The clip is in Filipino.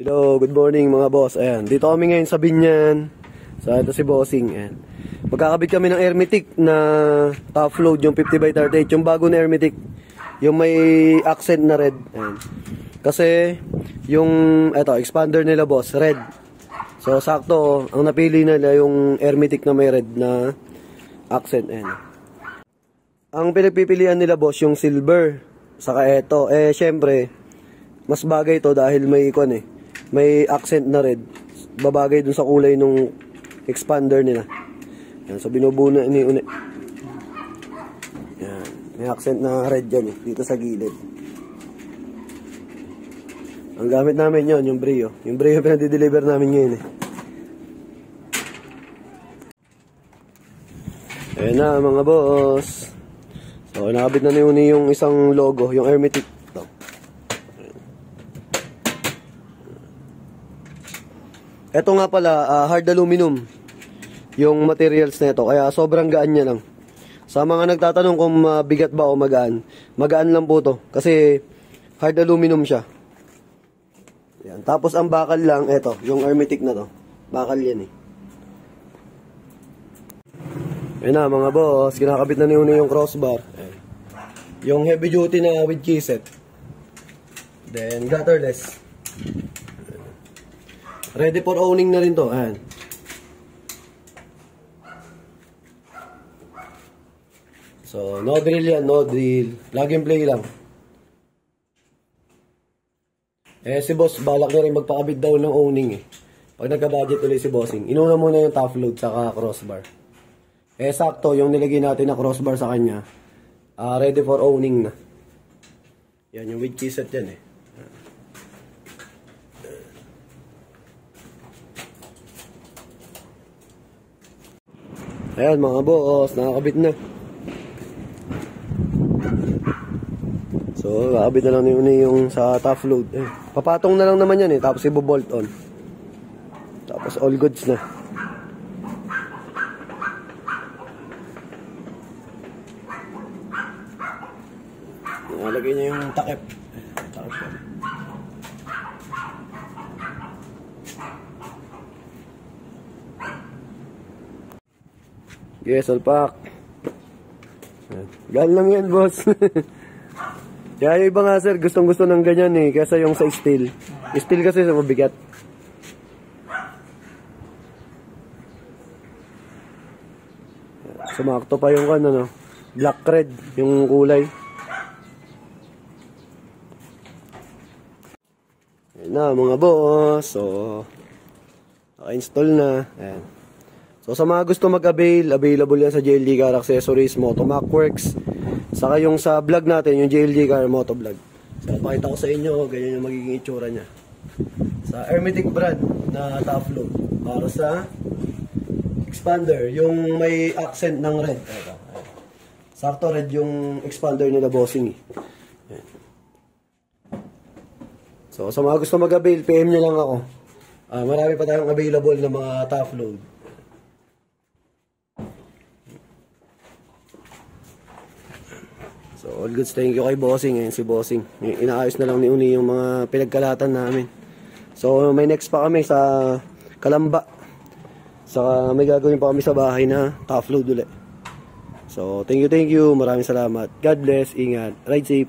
Hello, good morning mga boss. Ayan, dito kami ngayon sa Binyan. So, ito si Bossing. Ayan. Magkakabit kami ng Hermetic na top load, yung 50x38, yung bago na Hermetic. Yung may accent na red. Ayan. Kasi, yung, eto, expander nila boss, red. So, sakto, ang napili nila yung Hermetic na may red na accent. Ayan. Ang pinagpipilian nila boss, yung silver. Saka eto, syempre, mas bagay to dahil may ikon may accent na red. Babagay dun sa kulay nung expander nila. Yan, so binubuo ni Une. Yan, may accent na red dyan dito sa gilid. Ang gamit namin yon yung Brio. Yung Brio pinadi-deliver namin ngayon Ayan na mga boss. So nakabit na ni Une yung isang logo, yung Hermetic. Ito nga pala, hard aluminum yung materials nito, kaya sobrang gaan niya lang. Sa mga nagtatanong kung mabigat ba o magaan, magaan lang po to kasi hard aluminum siya. Yan. Tapos ang bakal lang, ito, yung Hermetic na to. Bakal yan Ayan na mga boss, kinakabit na ni Une yung crossbar. Ayan. Yung heavy duty na with keyset. Then gutterless. Ready for owning na rin to. Ayan. So, no drill yan, no drill. Plug and play lang. Si boss, balak na rin magpakabit daw ng owning Pag nagka-budget ulit si bossing, inuna muna yung top load saka crossbar. Sakto, yung nilagay natin na crossbar sa kanya, ready for owning na. Yan, yung with keyset yan Ayan mga boss, nakakabit na. So, kakabit na lang yung sa top load. Papatong na lang naman yan tapos ibo-bolt on. Tapos all goods na. Nalagay niya yung takip. Yes, all pack. Gaan lang yan, boss. Kaya yung iba nga, sir, gustong-gusto ng ganyan kaysa yung sa steel. Steel kasi sa mabigat. Sumakto pa yung black red, yung kulay. Ayan na, mga boss. So, naka-install na. Ayan. So sa mga gusto mag-avail, available yan sa JLD Car Accessories, Motomac Works. Saka yung sa vlog natin, yung JLD Car Moto Vlog. So pakita ko sa inyo, ganyan yung magiging itsura niya. Sa Hermetic brand na top load. Para sa expander, yung may accent ng red. Sakto red yung expander nila bossing So sa mga gusto mag-avail, PM nyo lang ako. Marami pa tayong available na mga top load. So, all goods, thank you kay Bossing. Ayan si Bossing. Inaayos na lang ni Une yung mga pinagkalatan namin. So, may next pa kami sa Kalamba. Saka may gagawin pa kami sa bahay na top load ulit. So, thank you. Maraming salamat. God bless. Ingat. Ride safe.